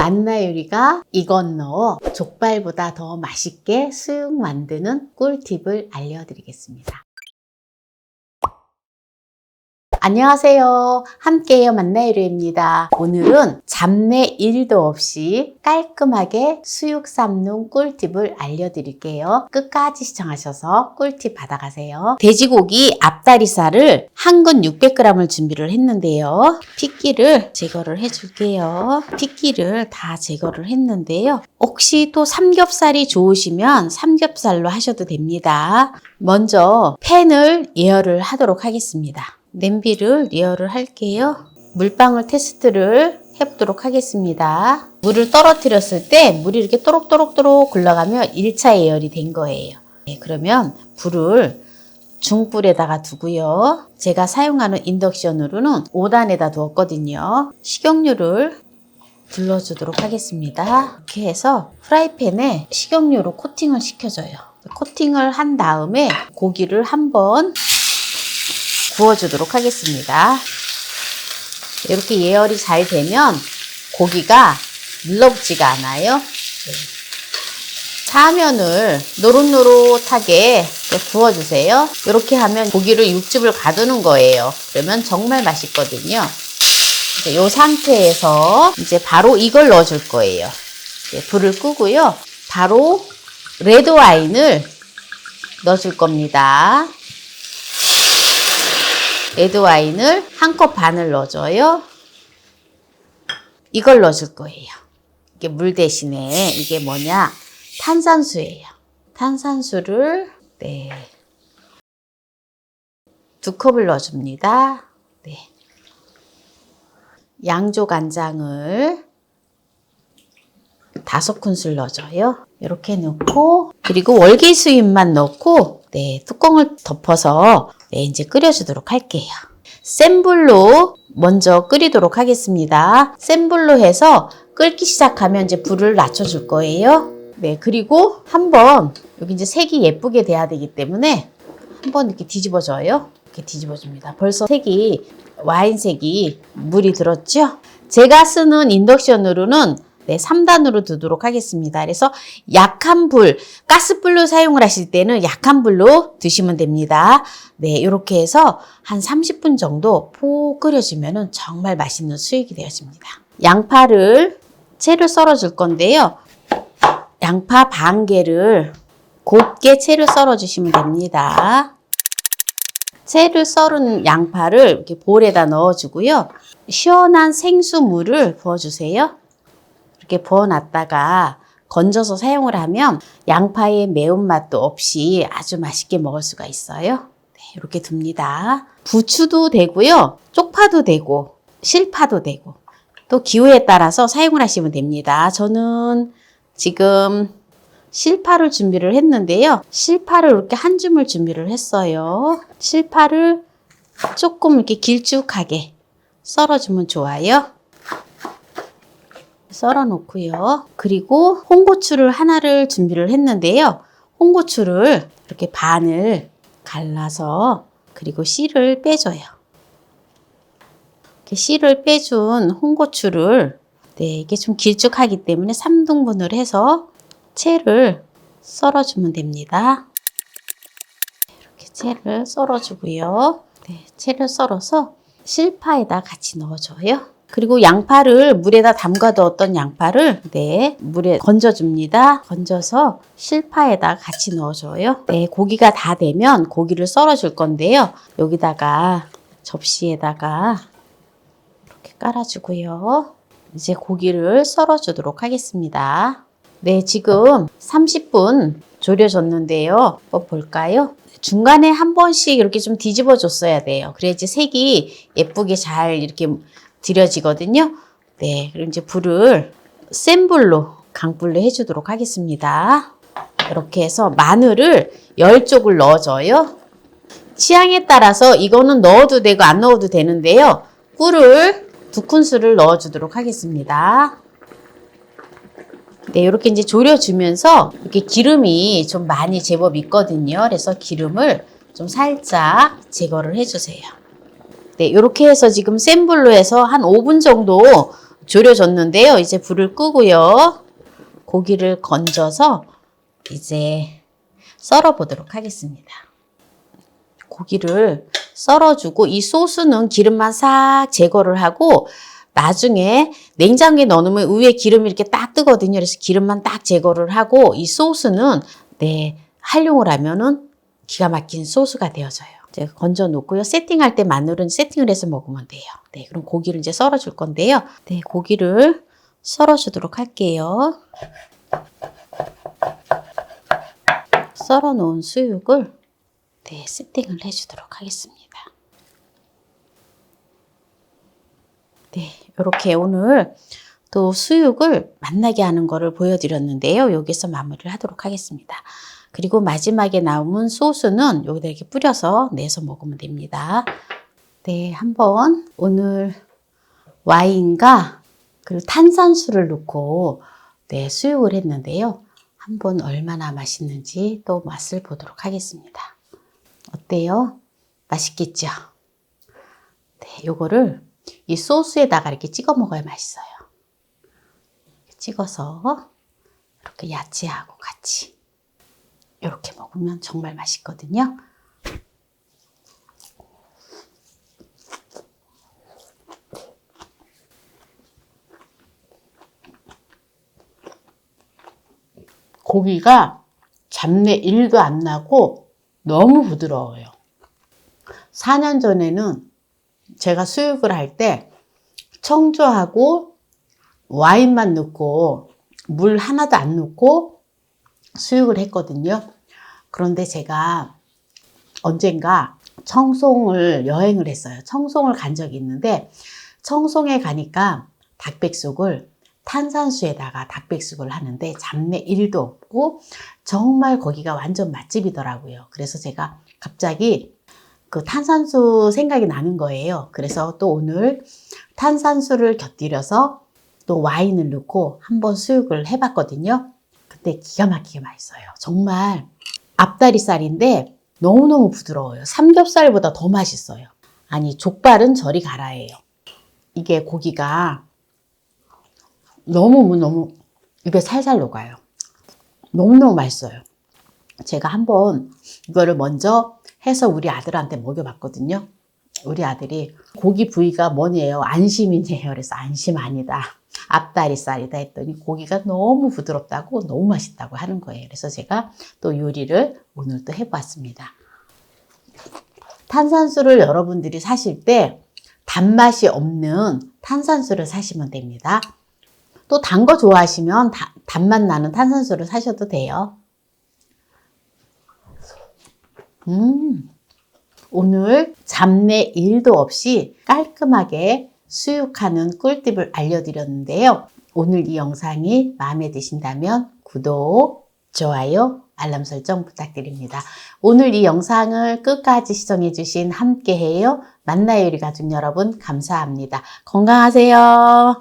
만나 요리가 이것 넣어 족발보다 더 맛있게 수육 만드는 꿀팁을 알려드리겠습니다. 안녕하세요. 함께해요 만나요리입니다. 오늘은 잡내 1도 없이 깔끔하게 수육 삶는 꿀팁을 알려드릴게요. 끝까지 시청하셔서 꿀팁 받아가세요. 돼지고기 앞다리살을 한 근 600g을 준비를 했는데요. 핏기를 제거를 해줄게요. 핏기를 다 제거를 했는데요. 혹시 또 삼겹살이 좋으시면 삼겹살로 하셔도 됩니다. 먼저 팬을 예열을 하도록 하겠습니다. 냄비를 예열을 할게요. 물방울 테스트를 해보도록 하겠습니다. 물을 떨어뜨렸을 때 물이 이렇게 또록또록 굴러가면 1차 예열이 된 거예요. 네, 그러면 불을 중불에다가 두고요. 제가 사용하는 인덕션으로는 5단에다 두었거든요. 식용유를 둘러주도록 하겠습니다. 이렇게 해서 프라이팬에 식용유로 코팅을 시켜줘요. 코팅을 한 다음에 고기를 한번 구워주도록 하겠습니다. 이렇게 예열이 잘 되면 고기가 눌러붙지가 않아요. 사면을 노릇노릇하게 구워주세요. 이렇게 하면 고기를 육즙을 가두는 거예요. 그러면 정말 맛있거든요. 이 상태에서 이제 바로 이걸 넣어줄 거예요. 불을 끄고요. 바로 레드 와인을 넣어줄 겁니다. 레드 와인을 1컵 반을 넣어줘요. 이걸 넣어줄 거예요. 이게 물 대신에 이게 뭐냐? 탄산수예요. 탄산수를 2컵을 넣어줍니다. 양조 간장을 5큰술 넣어줘요. 이렇게 넣고 그리고 월계수잎만 넣고 뚜껑을 덮어서 이제 끓여주도록 할게요. 센 불로 먼저 끓이도록 하겠습니다. 센 불로 해서 끓기 시작하면 이제 불을 낮춰줄 거예요. 그리고 한번 여기 이제 색이 예쁘게 돼야 되기 때문에 한번 이렇게 뒤집어줘요. 이렇게 뒤집어줍니다. 벌써 색이 와인색이 물이 들었죠? 제가 쓰는 인덕션으로는 3단으로 두도록 하겠습니다. 그래서 약한 불, 가스불로 사용을 하실 때는 약한 불로 드시면 됩니다. 이렇게 해서 한 30분 정도 푹 끓여주면 정말 맛있는 수육이 되어집니다. 양파를 채를 썰어 줄 건데요. 양파 반 개를 곱게 채를 썰어 주시면 됩니다. 채를 썰은 양파를 이렇게 볼에다 넣어주고요. 시원한 생수물을 부어주세요. 이렇게 부어놨다가 건져서 사용을 하면 양파의 매운맛도 없이 아주 맛있게 먹을 수가 있어요. 이렇게 둡니다. 부추도 되고요. 쪽파도 되고 실파도 되고 또 기호에 따라서 사용을 하시면 됩니다. 저는 지금 실파를 준비를 했는데요. 실파를 이렇게 한 줌을 준비를 했어요. 실파를 조금 이렇게 길쭉하게 썰어주면 좋아요. 썰어 놓고요. 그리고 홍고추를 하나를 준비를 했는데요. 홍고추를 이렇게 반을 갈라서 그리고 씨를 빼줘요. 이렇게 씨를 빼준 홍고추를 이게 좀 길쭉하기 때문에 3등분을 해서 채를 썰어주면 됩니다. 이렇게 채를 썰어주고요. 채를 썰어서 실파에다 같이 넣어줘요. 그리고 양파를 물에다 담가두었던 양파를 물에 건져줍니다. 건져서 실파에다 같이 넣어줘요. 고기가 다 되면 고기를 썰어줄 건데요. 여기다가 접시에다가 이렇게 깔아주고요. 이제 고기를 썰어주도록 하겠습니다. 지금 30분 졸여졌는데요. 볼까요? 중간에 한 번씩 이렇게 좀 뒤집어 줬어야 돼요. 그래야지 색이 예쁘게 잘 이렇게 들여지거든요. 그럼 이제 불을 센 불로 강불로 해주도록 하겠습니다. 이렇게 해서 마늘을 10쪽을 넣어줘요. 취향에 따라서 이거는 넣어도 되고 안 넣어도 되는데요. 꿀을 2큰술을 넣어주도록 하겠습니다. 이렇게 이제 졸여주면서 이렇게 기름이 좀 많이 제법 있거든요. 그래서 기름을 좀 살짝 제거를 해주세요. 이렇게 해서 지금 센 불로 해서 한 5분 정도 졸여줬는데요. 이제 불을 끄고요. 고기를 건져서 이제 썰어 보도록 하겠습니다. 고기를 썰어주고 이 소스는 기름만 싹 제거를 하고 나중에 냉장고에 넣어놓으면 위에 기름이 이렇게 딱 뜨거든요. 그래서 기름만 딱 제거를 하고 이 소스는 활용을 하면은 기가 막힌 소스가 되어져요. 제가 건져 놓고요. 세팅할 때 마늘은 세팅을 해서 먹으면 돼요. 네, 그럼 고기를 이제 썰어 줄 건데요. 네, 고기를 썰어 주도록 할게요. 썰어 놓은 수육을 세팅을 해 주도록 하겠습니다. 네, 이렇게 오늘 또 수육을 맛나게 하는 거를 보여드렸는데요. 여기서 마무리를 하도록 하겠습니다. 그리고 마지막에 남은 소스는 여기다 이렇게 뿌려서 내서 먹으면 됩니다. 네, 한번 오늘 와인과 그리고 탄산수를 넣고 수육을 했는데요. 한번 얼마나 맛있는지 또 맛을 보도록 하겠습니다. 어때요? 맛있겠죠? 네, 요거를 이 소스에다가 이렇게 찍어 먹어야 맛있어요. 찍어서 이렇게 야채하고 같이 이렇게 먹으면 정말 맛있거든요. 고기가 잡내 1도 안 나고 너무 부드러워요. 4년 전에는 제가 수육을 할 때 청주하고 와인만 넣고 물 하나도 안 넣고 수육을 했거든요. 그런데 제가 언젠가 청송을 여행을 했어요. 청송을 간 적이 있는데 청송에 가니까 닭백숙을 탄산수에다가 닭백숙을 하는데 잡내 1도 없고 정말 거기가 완전 맛집이더라고요. 그래서 제가 갑자기 그 탄산수 생각이 나는 거예요. 그래서 또 오늘 탄산수를 곁들여서 또 와인을 넣고 한번 수육을 해봤거든요. 그때 기가 막히게 맛있어요. 정말 앞다리살인데 너무너무 부드러워요. 삼겹살보다 더 맛있어요. 아니, 족발은 저리 가라예요. 이게 고기가 너무 입에 살살 녹아요. 너무너무 맛있어요. 제가 한번 이거를 먼저 해서 우리 아들한테 먹여봤거든요. 우리 아들이 고기 부위가 뭐냐요? 안심이네요. 그래서 안심 아니다. 앞다리살이다 했더니 고기가 너무 부드럽다고 너무 맛있다고 하는 거예요. 그래서 제가 또 요리를 오늘 또 해보았습니다. 탄산수를 여러분들이 사실 때 단맛이 없는 탄산수를 사시면 됩니다. 또 단 거 좋아하시면 단맛 나는 탄산수를 사셔도 돼요. 오늘 잡내 1도 없이 깔끔하게 수육하는 꿀팁을 알려드렸는데요. 오늘 이 영상이 마음에 드신다면 구독, 좋아요, 알람 설정 부탁드립니다. 오늘 이 영상을 끝까지 시청해주신 함께해요 만나요 요리 가족 여러분 감사합니다. 건강하세요.